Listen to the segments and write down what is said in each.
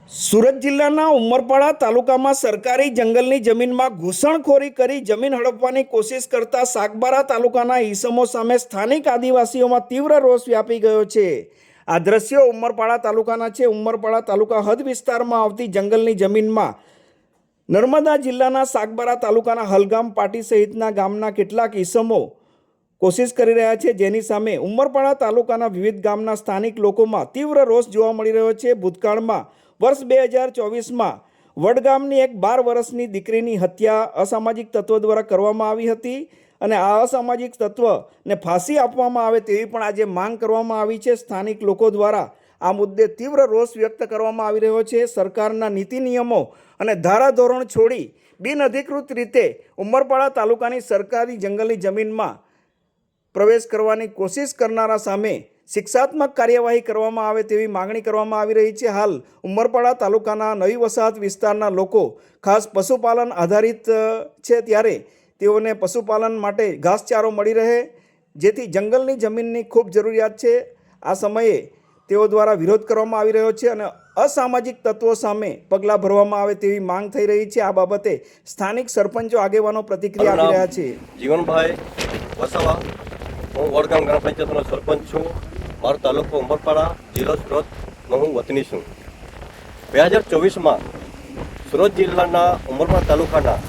સુરત જિલ્લાના ઉમરપાડા તાલુકામાં સરકારી જંગલની જમીનમાં ઘૂસણખોરી કરી જમીન હડપવાની કોશિશ કરતા સાગબારા તાલુકાના ઈસમો સામે સ્થાનિક આદિવાસીઓમાં તીવ્ર રોષ વ્યાપી ગયો છે. આ દ્રશ્યો ઉમરપાડા તાલુકાના છે. ઉમરપાડા તાલુકા હદ વિસ્તારમાં આવતી જંગલની જમીનમાં નર્મદા જિલ્લાના સાગબારા તાલુકાના હલગામ પાટી સહિતના ગામના કેટલાક ઈસમો કોશિશ કરી રહ્યા છે, જેની સામે ઉમરપાડા તાલુકાના વિવિધ ગામના સ્થાનિક લોકોમાં તીવ્ર રોષ જોવા મળી રહ્યો છે. ભૂતકાળમાં વર્ષ 2024માં વડગામની એક 12 વર્ષની દીકરીની હત્યા અસામાજિક તત્વો દ્વારા કરવામાં આવી હતી અને આ અસામાજિક તત્વને ફાંસી આપવામાં આવે તેવી પણ આજે માંગ કરવામાં આવી છે. સ્થાનિક લોકો દ્વારા આ મુદ્દે તીવ્ર રોષ વ્યક્ત કરવામાં આવી રહ્યો છે. સરકારના નીતિ નિયમો અને ધારાધોરણ છોડી બિનઅધિકૃત રીતે ઉમરપાડા તાલુકાની સરકારી જંગલની જમીનમાં પ્રવેશ કરવાની કોશિશ કરનારા સામે શિક્ષાત્મક કાર્યવાહી કરવામાં આવે તેવી માગણી કરવામાં આવી રહી છે. હાલ ઉમરપાડા તાલુકાના નવી વસાહત વિસ્તારના લોકો ખાસ પશુપાલન આધારિત છે, ત્યારે તેઓને પશુપાલન માટે ઘાસચારો મળી રહે, જેથી જંગલની જમીનની ખૂબ જરૂરિયાત છે. આ સમયે તેઓ દ્વારા વિરોધ કરવામાં આવી રહ્યો છે અને અસામાજિક તત્વો સામે પગલાં ભરવામાં આવે તેવી માંગ થઈ રહી છે. આ બાબતે સ્થાનિક સરપંચો આગેવાનો પ્રતિક્રિયા આપી રહ્યા છે. જીવનભાઈ વસાવા, હું વડગામ ગ્રામ પંચાયતનો સરપંચ છું. મારો તાલુકો ઉમરપાડા, જિલ્લો સુરતનો હું વતની છું. 2024માં સુરત જિલ્લાના ઉમરપાડા તાલુકાના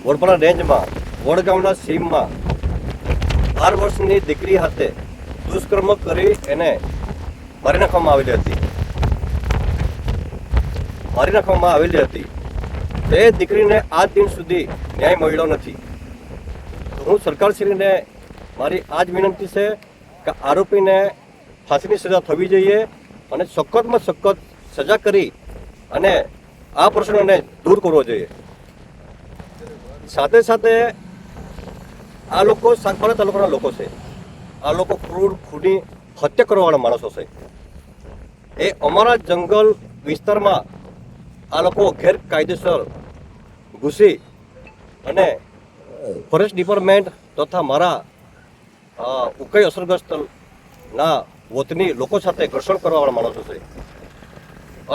વડપાડા રેન્જમાં વડગામના સીમમાં 12 વર્ષની દીકરી હાથે દુષ્કર્મ કરી એને મારી નાખવામાં આવેલી હતી. તે દીકરીને આજ દિન સુધી ન્યાય મળ્યો નથી. હું સરકારશ્રીને મારી આ જ વિનંતી છે કે આરોપીને ફાંસીની સજા થવી જોઈએ અને સખતમાં સખત સજા કરી અને આ પ્રશ્નોને દૂર કરવો જોઈએ. સાથે સાથે આ લોકો સાગબારા તાલુકાના લોકો છે. આ લોકો ખૂની હત્યા કરવાવાળા માણસો છે. એ અમારા જંગલ વિસ્તારમાં આ લોકો ગેરકાયદેસર ઘૂસી અને ફોરેસ્ટ ડિપાર્ટમેન્ટ તથા મારા ઉકાઈ અસરગ્રસ્તના વતની લોકો સાથે ઘર્ષણ કરવાવાળા માણસો છે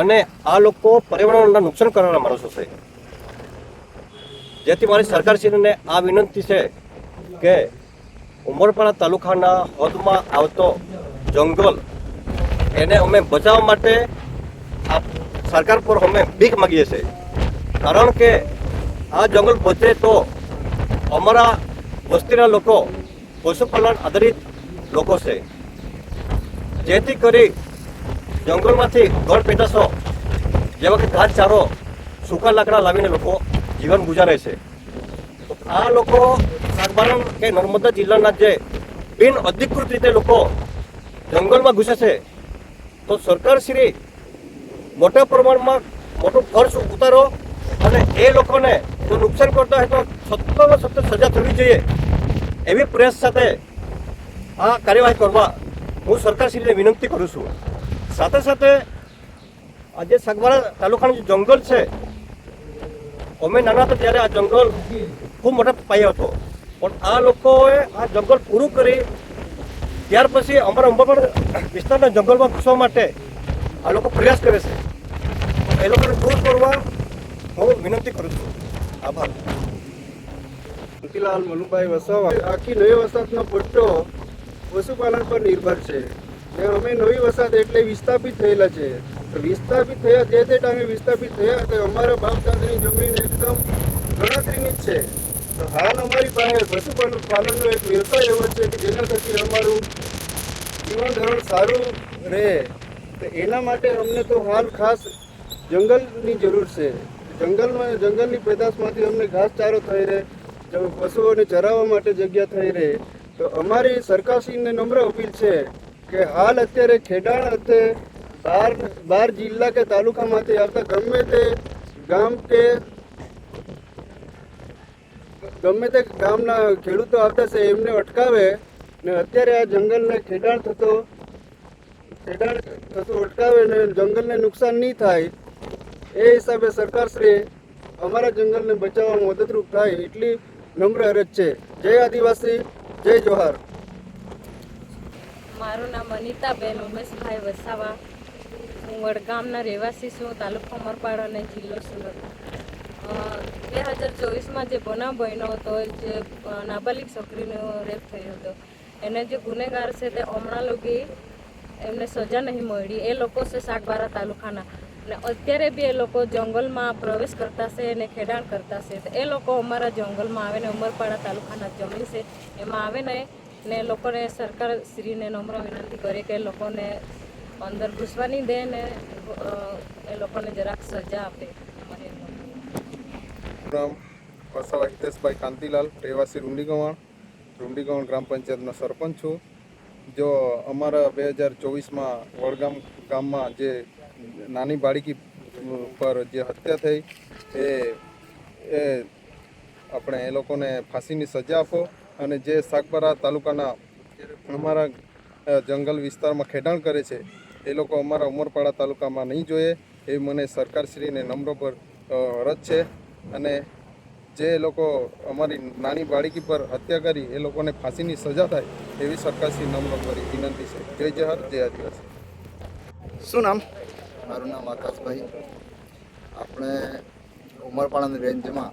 અને આ લોકો પર્યાવરણના નુકસાન કરવાવાળા માણસો છે. જેથી મારી સરકારશ્રીને આ વિનંતી છે કે ઉમરપાડા તાલુકાના હદમાં આવતો જંગલ એને અમે બચાવવા માટે આ સરકાર પર અમે ભીખ માગીએ છીએ. કારણ કે આ જંગલ બચે તો અમારા વસ્તીના લોકો પશુપાલન આધારિત લોકો છે, જેથી કરી જંગલમાંથી ગળ પેદાશો જેવા કે ઘાસચારો, સૂકા લાકડા લાવીને લોકો જીવન ગુજારે છે. તો આ લોકો સાગબારા કે નર્મદા જિલ્લાના જે બિન અધિકૃત રીતે લોકો જંગલમાં ઘૂસે છે, તો સરકારશ્રી મોટા પ્રમાણમાં મોટો ખર્ચ ઉતારો અને એ લોકોને જો નુકસાન કરતા હોય તો સખ્તમાં સખ્ત સજા થવી જોઈએ એવી પ્રયાસ સાથે આ કાર્યવાહી કરવા હું સરકારશ્રીને વિનંતી કરું છું. સાથે સાથે આજે સાગબારા તાલુકાનું જે જંગલ છે, અમે નાના હતા ત્યારે આ જંગલ ખૂબ મોટા પાયે હતો, પણ આ લોકોએ આ જંગલ પૂરું કરી ત્યાર પછી અમારા ઉમરપાડા વિસ્તારના જંગલમાં ઘૂસવા માટે આ લોકો પ્રયાસ કરે છે. એ લોકોને દૂર કરવા હું વિનંતી કરું છું. આભાર. મોતીલાલ મનુભાઈ વસાવા. આખી નવી વસાહતનો પટ્ટો પશુપાલન પર નિર્ભર છે. અમે નવી વસાહત એટલે વિસ્થાપિત થયેલા છે. વિસ્થાપિત થયા તે ટાઈમે વિસ્થાપિત થયા તો અમારા બાપ દાદાની જમીન એકદમ ગણતરીની જ છે. તો હાલ અમારી પાસે પશુપાલનનો એક વ્યવસાય એવો છે કે જેના થકી અમારું જીવન ધોરણ સારું રહે. તો એના માટે અમને તો હાલ ખાસ જંગલની જરૂર છે. જંગલની પેદાશમાંથી અમને ઘાસચારો થઈ રહે, પશુઓને ચરાવવા માટે જગ્યા થઈ રહે. તો અમારી સરકારશ્રીને નમ્ર અપીલ છે કે હાલ અત્યારે ખેડાણ અર્થે 12 જિલ્લા કે તાલુકામાંથી આવતા ગમે તે ગામ કે ગમે તે ગામના ખેડૂતો આવતા છે એમને અટકાવે ને અત્યારે આ જંગલને ખેડાણ થતું અટકાવે ને જંગલને નુકસાન નહીં થાય એ હિસાબે સરકારશ્રી અમારા જંગલને બચાવવા મદદરૂપ થાય એટલી નમ્ર અરજ છે. જય આદિવાસી, જય જોહાર. મારું નામ અનિતાબેન ઉમેશભાઈ વસાવા. હું વડગામના રહેવાસી છું, તાલુકો ઉમરપાડા અને જિલ્લો સુરત. 2024માં જે બનાવ બન્યો હતો, જે નાબાલિગ છોકરીનો રેપ થયો હતો, એને જે ગુનેગાર છે તે હમણાં લગી એમને સજા નહીં મળી. એ લોકો છે સાગબારા તાલુકાના, અને અત્યારે બી એ લોકો જંગલમાં પ્રવેશ કરતા છે અને ખેડાણ કરતા છે. તો એ લોકો અમારા જંગલમાં આવે ને ઉમરપાડા તાલુકાના જમીન છે એમાં આવે ને એ લોકોને સરકાર શ્રીને નમ્ર વિનંતી કરે કે એ લોકોને અંદર ઘૂસવા નહીં દે ને એ લોકોને જરાક સજા આપે. નામ વસાવા હિતેશભાઈ કાંતિલાલ, રહેવાસી રૂંડીગવાણ ગ્રામ પંચાયતનો સરપંચ છું. જો અમારા 2024માં વડગામ ગામમાં જે નાની બાળકી પર જે હત્યા થઈ એ આપણે એ લોકોને ફાંસીની સજા આપો, અને જે સાગબારા તાલુકાના અમારા જંગલ વિસ્તારમાં ખેડાણ કરે છે એ લોકો અમારા ઉમરપાડા તાલુકામાં નહીં જોઈએ એ મને સરકારશ્રીને નમ્ર પર અરજ છે. અને જે લોકો અમારી નાની બાળકી પર હત્યા કરી એ લોકોને ફાંસીની સજા થાય એવી સરકારશ્રી નમ્ર કરી વિનંતી છે. જય જહર, જય આદિવાસી. શું નામ? મારું નામ આકાશભાઈ. આપણે ઉમરપાડાની રેન્જમાં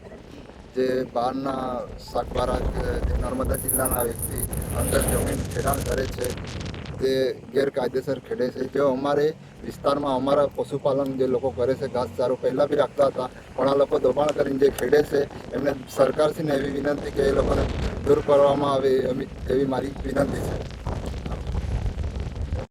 જે બહારના સાગબારા જે નર્મદા જિલ્લાના વ્યક્તિ અંદર જમીન ખેડાણ કરે છે તે ગેરકાયદેસર ખેડે છે. જો અમારે વિસ્તારમાં અમારા પશુપાલન જે લોકો કરે છે, ઘાસચારો પહેલાં બી રાખતા હતા, પણ આ લોકો દબાણ કરીને જે ખેડે છે એમને સરકારશ્રીને એવી વિનંતી કે એ લોકોને દૂર કરવામાં આવે એવી મારી વિનંતી છે.